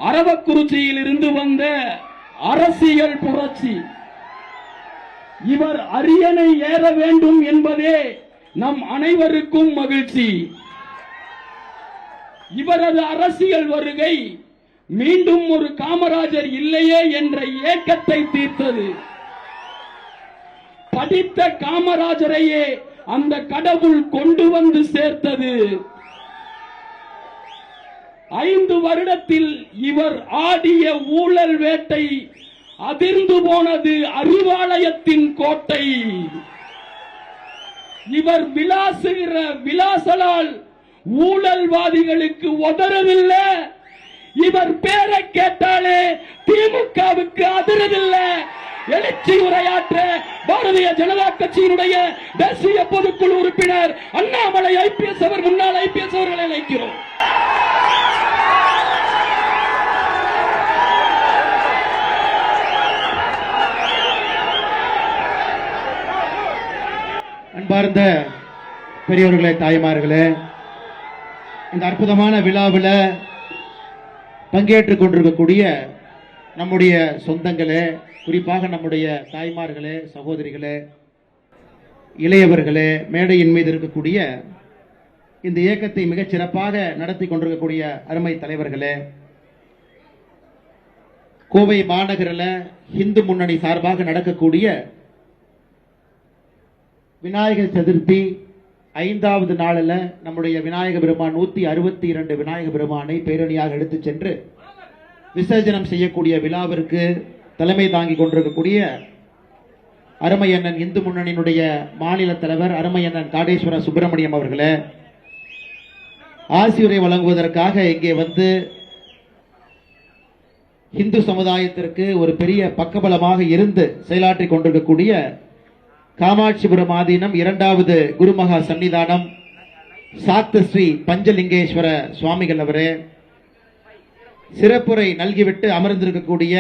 அரவக்குறிச்சியில் இருந்து வந்த அரசியல் புரட்சி. இவர் அரியணை ஏற வேண்டும் என்பதே நம் அனைவருக்கும் மகிழ்ச்சி. இவரது அரசியல் வருகை மீண்டும் ஒரு காமராஜர் இல்லையே என்ற ஏக்கத்தை தீர்த்தது. படித்த காமராஜரையே அந்த கடவுள் கொண்டு வந்து சேர்த்தது. 5 வருடத்தில் இவர் ஆடிய ஊழல் வேட்டை அதிர்ந்து போனது அறிவாலயத்தின் கோட்டை. இவர் விளாசுகிற விளாசலால் ஊழல்வாதிகளுக்கு உதறவில்லை. இவர் பேரை கேட்டாலே திமுகவுக்கு அதிரவில்லை. எழுச்சி உரையாற்ற பாரதிய ஜனதா கட்சியினுடைய தேசிய பொதுக்குழு உறுப்பினர் அண்ணாமலை ஐபிஎஸ் அவர் முன்னாள் ஐபிஎஸ் அவர்களை அழைக்கிறோம். அன்பார்ந்த பெரியவர்களே, தாய்மார்களே, இந்த அற்புதமான விழாவில் பங்கேற்றுக் கொண்டிருக்கக்கூடிய நம்முடைய சொந்தங்களே, குறிப்பாக நம்முடைய தாய்மார்களே, சகோதரிகளே, இளையவர்களே, மேடையின் மீது இருக்கக்கூடிய இந்த இயக்கத்தை மிகச் சிறப்பாக நடத்தி கொண்டிருக்கக்கூடிய அருமை தலைவர்களே, கோவை மாநகரில் இந்து முன்னணி சார்பாக நடக்கக்கூடிய விநாயகர் சதுர்த்தி 5வது நாளில் நம்முடைய விநாயக பெருமான் 162 விநாயக பெருமானை பேரணியாக எடுத்துச் சென்று விசர்ஜனம் செய்யக்கூடிய விழாவிற்கு தலைமை தாங்கி கொண்டிருக்கக்கூடிய அருமையண்ணன் இந்து முன்னணியினுடைய மாநில தலைவர் அருமையண்ணன் காடேஸ்வர சுப்பிரமணியம் அவர்களே, ஆசியுரை வழங்குவதற்காக இங்கே வந்து இந்து சமுதாயத்திற்கு ஒரு பெரிய பக்கபலமாக இருந்து செயலாற்றிக் கொண்டிருக்கக்கூடிய காமாட்சிபுரம் ஆதீனம் 2வது குருமகா சன்னிதானம் சாத்த ஸ்ரீ பஞ்சலிங்கேஸ்வர சுவாமிகள் அவரே, சிறப்புரை நல்கிவிட்டு அமர்ந்திருக்கக்கூடிய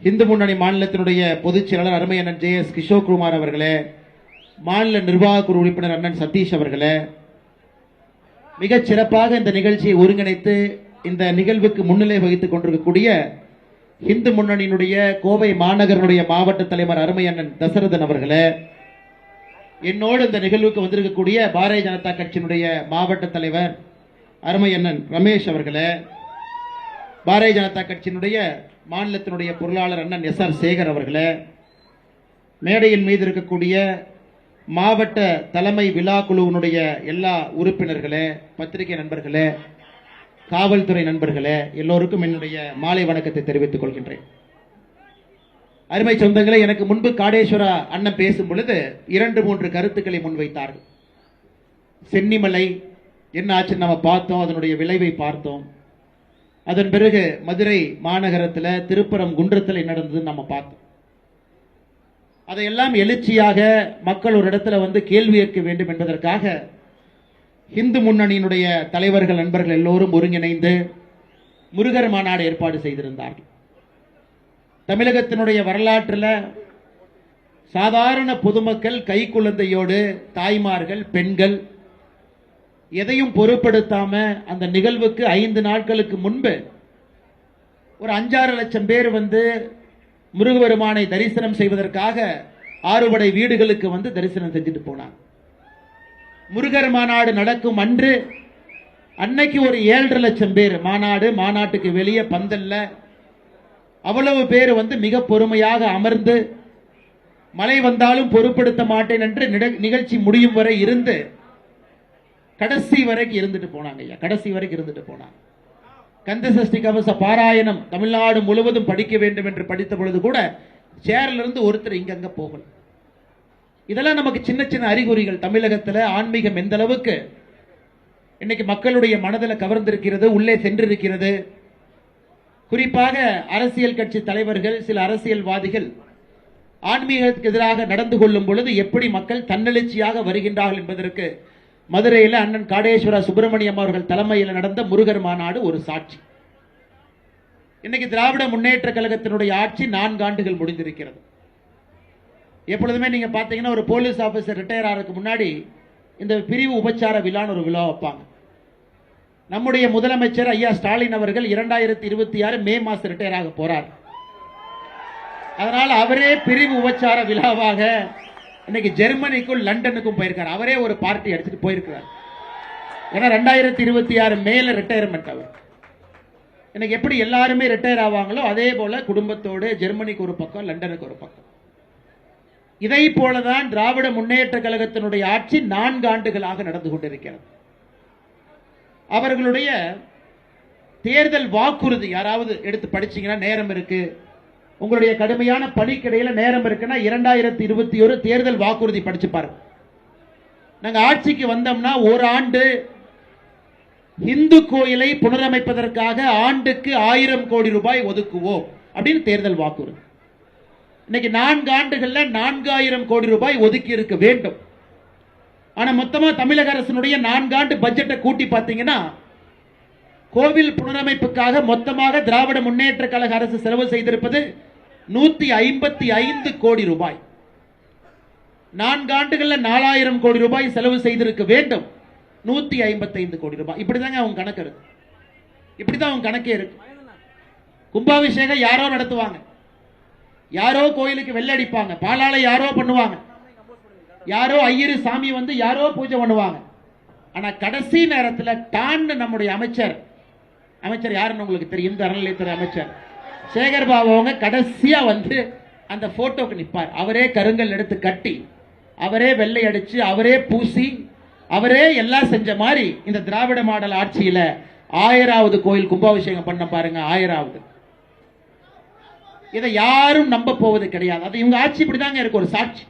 இந்து முன்னணி மாநிலத்தினுடைய பொதுச் செயலாளர் அருமையண்ணன் ஜே.எஸ். கிஷோர்குமார் அவர்களே, மாநில நிர்வாக குழு உறுப்பினர் அண்ணன் சதீஷ் அவர்களே, மிகச் சிறப்பாக இந்த நிகழ்ச்சியை ஒருங்கிணைத்து இந்த நிகழ்வுக்கு முன்னிலை வகித்துக் கொண்டிருக்கக்கூடிய இந்து முன்னணியினுடைய கோவை மாநகரனுடைய மாவட்ட தலைவர் அருமையண்ணன் தசரதன் அவர்களே, என்னோடு இந்த நிகழ்வுக்கு வந்திருக்கக்கூடிய பாரதிய ஜனதா கட்சியினுடைய மாவட்ட தலைவர் அருமையண்ணன் ரமேஷ் அவர்களே, பாரதிய ஜனதா கட்சியினுடைய மாநிலத்தினுடைய பொருளாளர் அண்ணன் எஸ்.ஆர். சேகர் அவர்களே, மேடையின் மீது இருக்கக்கூடிய மாவட்ட தலைமை விழா குழுவினுடைய எல்லா உறுப்பினர்களே, பத்திரிகை நண்பர்களே, காவல்துறை நண்பர்களே, எல்லோருக்கும் என்னுடைய மாலை வணக்கத்தை தெரிவித்துக் கொள்கின்றேன். அருமை சொந்தங்களே, எனக்கு முன்பு காடேஸ்வரா அண்ணன் பேசும் பொழுது 2-3 கருத்துக்களை முன்வைத்தார்கள். சென்னிமலை என்ன ஆச்சுன்னு நம்ம பார்த்தோம், அதனுடைய விளைவை பார்த்தோம். அதன் பிறகு மதுரை மாநகரத்தில் திருப்பரம் குன்றத்தில் நடந்ததுன்னு நம்ம பார்த்தோம். அதையெல்லாம் எழுச்சியாக மக்கள் ஒரு இடத்துல வந்து கேள்வி கேட்க வேண்டும் என்பதற்காக இந்து முன்னணியினுடைய தலைவர்கள் நண்பர்கள் எல்லோரும் ஒருங்கிணைந்து முருகர் மாநாடு ஏற்பாடு செய்திருந்தார்கள். தமிழகத்தினுடைய வரலாற்றில் சாதாரண பொதுமக்கள் கைக்குழந்தையோடு தாய்மார்கள் பெண்கள் எதையும் பொருட்படுத்தாம அந்த நிகழ்வுக்கு 5 நாட்களுக்கு முன்பு ஒரு 5-6 லட்சம் பேர் வந்து முருகபெருமானை தரிசனம் செய்வதற்காக 6 படை வீடுகளுக்கு வந்து தரிசனம் செஞ்சுட்டு போனாங்க. முருகர் மாநாடு நடக்கும் அன்று அன்னைக்கு ஒரு 7.5 லட்சம் பேர் மாநாட்டுக்கு வெளியே பந்தல்ல அவ்வளவு பேர் வந்து மிக பொறுமையாக அமர்ந்து மழை வந்தாலும் பொருட்படுத்த மாட்டேன் என்று நிகழ்ச்சி முடியும் வரை இருந்து கடைசி வரைக்கும் இருந்துட்டு போனாங்க. கந்த சஷ்டி கவச பாராயணம் தமிழ்நாடு முழுவதும் படிக்க வேண்டும் என்று படித்த பொழுது கூட சேர்ல இருந்து ஒருத்தர் இங்கங்க போகல. இதெல்லாம் நமக்கு சின்ன சின்ன அறிகுறிகள். தமிழகத்தில் ஆன்மீகம் எந்த அளவுக்கு இன்னைக்கு மக்களுடைய மனதில் கவர்ந்திருக்கிறது, உள்ளே சென்றிருக்கிறது. குறிப்பாக அரசியல் கட்சி தலைவர்கள், சில அரசியல்வாதிகள் ஆன்மீகத்துக்கு எதிராக நடந்து கொள்ளும் பொழுது எப்படி மக்கள் தன்னெழுச்சியாக வருகின்றார்கள் என்பதற்கு மதுரையில் அண்ணன் காடேஸ்வர சுப்பிரமணியம் அவர்கள் தலைமையில் நடந்த முருகர் மாநாடு ஒரு சாட்சி. இன்னைக்கு திராவிட முன்னேற்ற கழகத்தினுடைய ஆட்சி 4 ஆண்டுகள் முடிந்திருக்கிறது. எப்பொழுதுமே நீங்க பாத்தீங்கன்னா ஒரு போலீஸ் ஆபீசர் ரிட்டையர் ஆகிறதுக்கு முன்னாடி இந்த பிரிவு உபச்சார விழான்னு ஒரு விழா வைப்பாங்க. நம்முடைய முதலமைச்சர் ஐயா ஸ்டாலின் அவர்கள் 2026 மே மாசம் ரிட்டையர் ஆக போறார். அதனால அவரே பிரிவு உபச்சார விழாவாக இன்னைக்கு ஜெர்மனிக்கும் லண்டனுக்கும் போயிருக்கார். அவரே ஒரு பார்ட்டி அடிச்சுட்டு போயிருக்கிறார். ஏன்னா 2026 மேல ரிட்டையர்மெண்ட் அவர். இன்னைக்கு எப்படி எல்லாருமே ரிட்டையர் ஆவாங்களோ அதே போல குடும்பத்தோடு ஜெர்மனிக்கு ஒரு பக்கம், லண்டனுக்கு ஒரு பக்கம். இதை போலதான் திராவிட முன்னேற்ற கழகத்தினுடைய ஆட்சி 4 ஆண்டுகளாக நடந்து கொண்டிருக்கிறது. அவர்களுடைய தேர்தல் வாக்குறுதி யாராவது எடுத்து படிச்சீங்கன்னா நேரம் இருக்கு, உங்களுடைய கடுமையான பணிக்கிடையில நேரம் இருக்குன்னா 2021 தேர்தல் வாக்குறுதி படிச்சு பாருங்க. நாங்க ஆட்சிக்கு வந்தோம்னா ஒரு ஆண்டு இந்து கோயிலை புனரமைப்பதற்காக ஆண்டுக்கு 1000 கோடி ரூபாய் ஒதுக்குவோம் அப்படின்னு தேர்தல் வாக்குறுதி. இன்னைக்கு 4 ஆண்டுகள்ல 4000 கோடி ரூபாய் ஒதுக்கி இருக்க வேண்டும். ஆனா மொத்தமா தமிழக அரசினுடைய 4 ஆண்டு பட்ஜெட்டை கூட்டி பார்த்தீங்கன்னா கோவில் புனரமைப்புக்காக மொத்தமாக திராவிட முன்னேற்ற கழக அரசு செலவு செய்திருப்பது 155 கோடி ரூபாய். 4 ஆண்டுகள்ல 4000 கோடி ரூபாய் செலவு செய்திருக்க வேண்டும், 155 கோடி ரூபாய். இப்படிதாங்க அவங்க கணக்கு இருக்கு. இப்படிதான் அவங்க கணக்கே இருக்கு. கும்பாபிஷேகம் யாரோ நடத்துவாங்க, யாரோ கோயிலுக்கு வெள்ளடிப்பாங்க, பாலால யாரோ பண்ணுவாங்க, யாரோ ஐயரு சாமி வந்து யாரோ பூஜை பண்ணுவாங்க. ஆனா கடைசி நேரத்தில் டான்னு நம்முடைய அமைச்சர் யாருன்னு உங்களுக்கு தெரியும், இந்த அறநிலையத்துறை அமைச்சர் சேகர் பாபு அவங்க கடைசியா வந்து அந்த போட்டோக்கு நிற்பார். அவரே கருங்கல் எடுத்து கட்டி, அவரே வெள்ளை அடிச்சு, அவரே பூசி, அவரே எல்லாம் செஞ்ச மாதிரி இந்த திராவிட மாடல் ஆட்சியில 1000வது கோயில் கும்பாபிஷேகம் பண்ண பாருங்க. 1000வது. இதை யாரும் நம்ப போவது கிடையாது. அது இவங்க ஆட்சி இப்படிதாங்க இருக்கு. ஒரு சாட்சி.